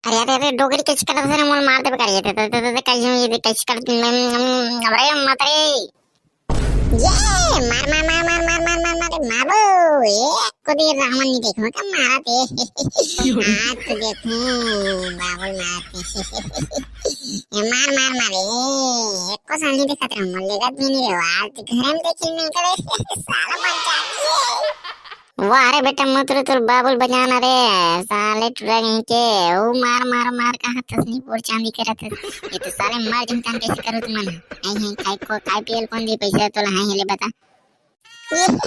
अरे अरे अरे डोगरी कैसे करत से मोल मार दे बेकार ये कैसे ये कैसे कर अरे मत रे ये मार मार मार मार मार मार मार मार मारो ये को दे रावण नहीं देखो क्या मारा थे आज तो देखूं बाबुल मारते मार मार मारे एक को सामने दिखा रहा हूं लेगा भी नहीं रे आज घर में देखी नहीं करे साला मर जाती वाह रे बेटा मत रे तोर बाबुल बजाना रे साले ट्रक के ओ मार मार मार कहा तसनी पोर चांदी करत ये तो साले मार जम काम कैसे करू तुम आई है खाई को खाई पियल कौन दे पैसा तोला हां हेले बता ये मैं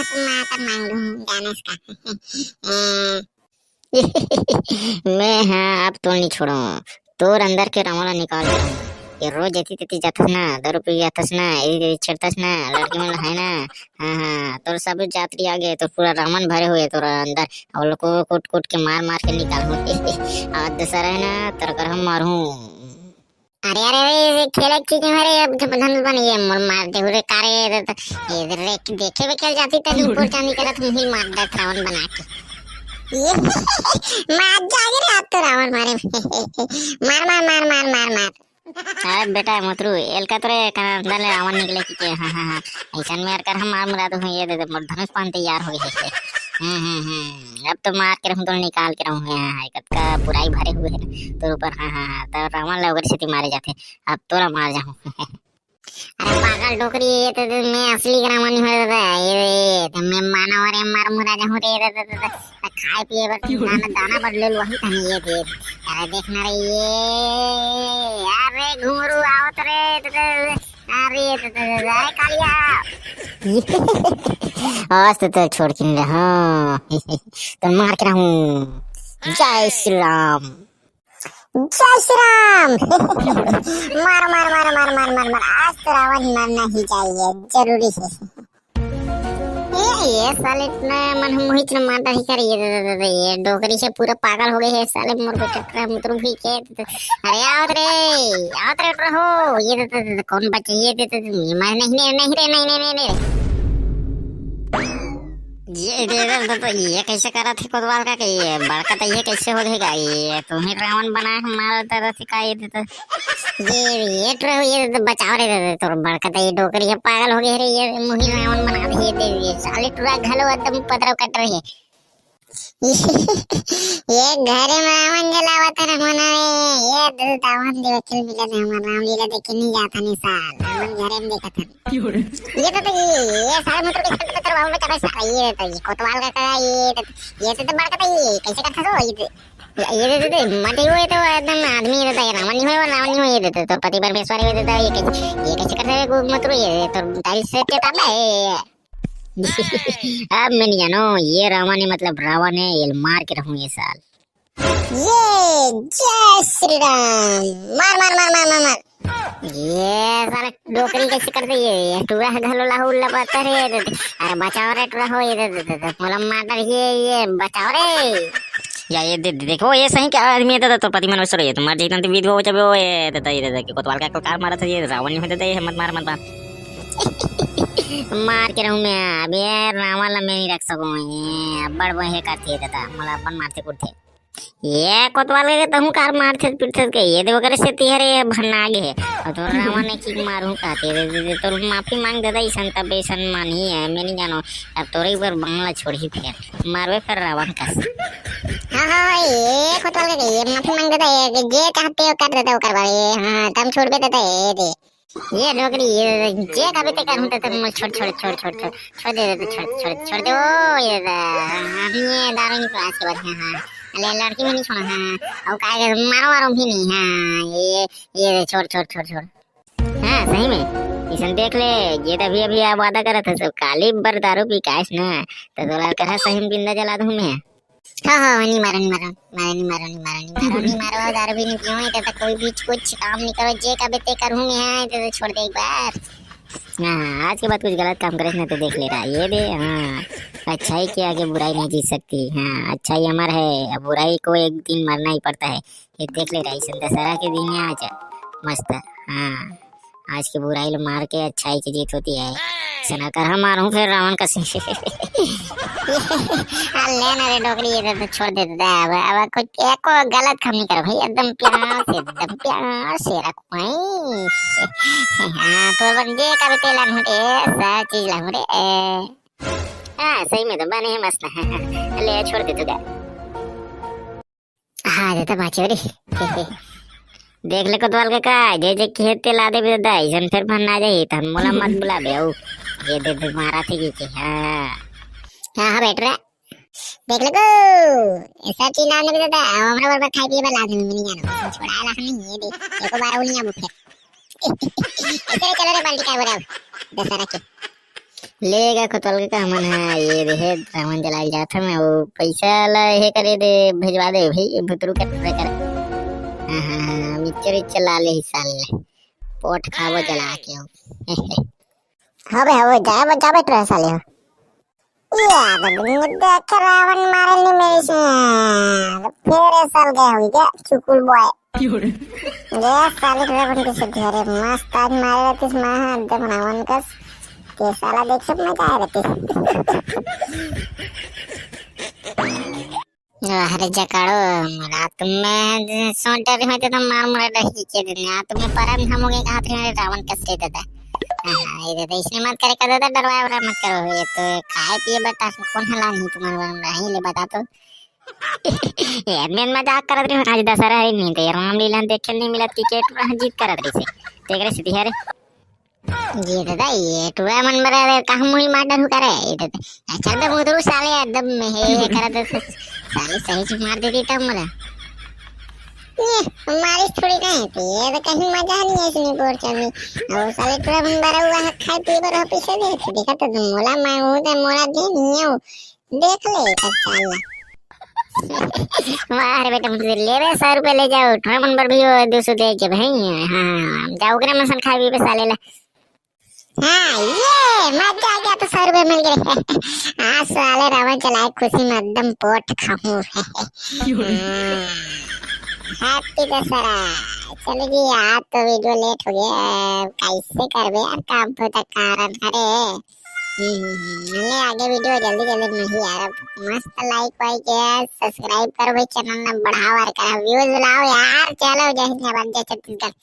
तुम्हारा मांग लूं गानेस का मैं हां अब तो नहीं छोड़ो तोर अंदर के रमला निकाल दूं ये रोज जती तती जातस ना दारू पी जातस ना ये छेड़तस ना लड़की मन है ना हाँ हाँ तोर सब जात्री आगे तो पूरा रामन भरे हुए तोर अंदर और लोग को कोट कोट के मार के निकाल आज दशहरा है ना तर कर हम मारूं अरे अरे अरे खेल चीज हमारे अब जब धनुष बन ये मोर मार दे रे कारे ये रे देखे भी खेल जाती तनी ऊपर चांदी करा तुम ही मार दे रावण बना के ये मार जागे रात तो रावण मारे मार मार मार मार मार मार अरे बेटा मतरू एल का तोरे अंदर ले रावण निकले की हां हां हां ऐसा मार कर हम मार मुरा तो ये दे मोर धनुष पान तैयार हो गए अब तो मार के हम तो निकाल के रहूं हां एक का बुराई भरे हुए है तो ऊपर हां हां तो रावण लोग से मारे जाते अब तोरा मार जाऊं अरे पागल डोकरी ये तो मैं असली रावण नहीं हो रहा ये तो मैं मानव रे मार मुरा जाऊं रे खाए पिए बस दाना बदले वही था ये दे अरे देखना रे ये अरे घुंगरू आवत रे अरे कालिया आज तो छोड़ के नहीं हाँ तो मार के रहूं जय श्री राम जय श्री राम मार मार मार मार मार मार मार आज तो रावण मारना ही चाहिए जरूरी है ये साले मन मोहित ने मारता ही कर ये डोकरी से पूरा पागल हो गए है साले मोर बेटा मुतरू भी के अरे आवत रे रहो ये कौन बचे ये मैं नहीं ये कैसे करा थे कोतवाल का ये बड़का तो ये कैसे हो जाएगा ये तुम्हें रावण बना हमारा तरह से का ये ट्रो ये बचाओ रे तो बड़का तो ये डोकरी है पागल हो गए रे ये मुही रावण बना दे ये साले टुरा घलो एकदम पतरा कट रही है ये घरे में रावण जलावत है मना ये दावन दे वकील मिला था हमारा रामलीला देख नहीं जाता नहीं साल रावण घरे में देखा था ये तो ये सारे मतलब के खट पत्थर बाबू बेटा सारा ये तो ये कोतवाल का ये तो बड़का तो ये कैसे करता तो ये मत हुए तो एकदम आदमी रहता है रावण नहीं हुए रावण नहीं हुए देते तो पति परमेश्वर हुए देता ये कैसे करता है मत ये तो टाइल से के ताला है अब मैं नहीं जानो ये रावण है मतलब रावण है ये मार के रहूं ये साल ये जय श्री राम मार मार मार मार मार मार ये साला डोकरी कैसे करते ये टूरा घलो लाहू लपता रे अरे बचाओ रे टूरा हो ये मोला मार ये बचाओ रे या ये देखो ये सही क्या आदमी है तो पति मनवेश्वर ये तुम्हारे जीवन तो विधवा हो जब वो ये देता ये कोतवाल का कार मारा था ये रावण नहीं होता ये मत मार मार के रहूं मैं अब ये रावण मैं नहीं रख सकूं ये बड़ बहे करती है दादा मला अपन मारते कुटते ये कोतवाल के तहु कार मारते पिटते के ये देखो करे से तिहरे भन्ना आगे है और तो रावण ने की मारूं कहते तो माफी मांग देता ईसन तब ईसन मानी है मैं नहीं जानो अब तोरे ऊपर बंगला छोड़ ही फिर मारवे फिर रावण का हाँ ये कोतवाल के ये माफी मांग देता है जे चाहते हो कर देता हो करवा ये हाँ तम छोड़ देता है दे ये डोकरी ये जे कभी तक करूं तो तुम छोड़ दे ओ ये अभी ये दारू नहीं पास के बाद हां ले लड़की भी नहीं छोड़ा हां और काय मारो भी नहीं हां ये छोड़ हां सही में इसन देख ले ये तो अभी वादा करा था सब काली बर दारू पी काश ना तो दोला कहा सही में बिंदा जला दूं मैं हाँ नहीं मारो दारू भी नहीं पियो तो कोई भी कुछ काम नहीं करो जे कभी ते करूं मैं तो छोड़ दे एक बार हाँ आज के बाद कुछ गलत काम करे ना तो देख ले रहा ये दे हाँ अच्छाई के आगे बुराई नहीं जीत सकती हाँ अच्छाई अमर है अब बुराई को एक दिन मरना ही पड़ता है ये देख ले रहा इस दशहरा के दिन है आज मस्त हाँ आज की बुराई मार के अच्छाई की जीत होती है से ना कर, हम मारूं फिर रावण का सिंह। लेना रे डोकरी, ये तो छोड़ दे दे। अब कुछ एको गलत काम नहीं कर भाई, एकदम प्यार से रखो भाई। हाँ तो बंदे का भी तेल मुझे सब चीज ला मुझे। हाँ सही में तो बने हैं मस्त। ले छोड़ दे तू। हाँ देता बाचे रे। देख ले कोतवाल के का जे खेत ते ला दे भी दादा ऐसन फिर भरना जाई त मोला मत बुला बे। ये दे मारा थी की। हां हां बैठ रे देख ले को ऐसा चीज ना दे दादा, हमरा बराबर खाई पिए वाला आदमी नहीं जानो छोड़ा ला नहीं। ये दे एको बार उलिया बुफे। ऐसे चलो रे बाल्टी का बराबर दसरा के लेगा कोतवाल के का मन है। ये दे रावण जलाई जाता मैं वो पैसा ला हे करे दे भेजवा दे भाई भुतरू के कर। मिक्सर चला ले ही साल पोट खावो जला के हो। हवे हवे जाबे ट्रे साले हो। या देख रावण मारे नहीं मेरे से फिर साल गए हो क्या चुकुल बॉय। ये साले रावण के से ढेरे मस्त आज मारे रहती मां एकदम रावण का के साला देख सब मजा आ रहती। अरे जकाड़ो रात में सोटर में तो मार मार रही के दिन रात में परम हम हो गए कहां थे रावण कसरे देता। हां ये तो इसने मत करे कर देता, डरवाया मत करो। ये तो खाए पिए बता कौन हला नहीं तुम्हारे नहीं ले बता तो। ये मैं मजाक कर रही हूं आज दशहरा है नहीं तो रामलीला देखे नहीं मिला क्रिकेट जीत कर रही से देख रहे सीधी है। ये दादा ये टुरा मन बरा कहां मुही मार करे ये दादा अच्छा तो मुदरू साले एकदम हे करत साले सही से मार देती तब मला। ये हमारी थोड़ी नहीं थी ये तो कहीं मजा नहीं है इसने बोर चलनी। और साले टुरा मन बरा हुआ है खाए पिए बर पीछे देखा तो मोला मैं हूं तो मोला दे नहीं हूं देख ले चल। वाह बेटा मुझे ले रे 100 रुपए ले जाओ टुरा मन बर भी 200 दे के भाई। हां जाओ करे मसन खाए पिए साले ला। हाँ ये मजा आ गया तो 100 रुपए मिल गए। हाँ साले रावण चलाए खुशी में एकदम पोट खाऊं। हैप्पी दशहरा। चलो जी आज तो वीडियो लेट हो गया कैसे करबे यार काम तो तक कारण अरे ले आगे वीडियो जल्दी जल्दी नहीं यार मस्त लाइक वाइक सब्सक्राइब करो भाई चैनल ना बढ़ावा कर व्यूज लाओ यार। चलो जय हिंद जय छत्तीसगढ़।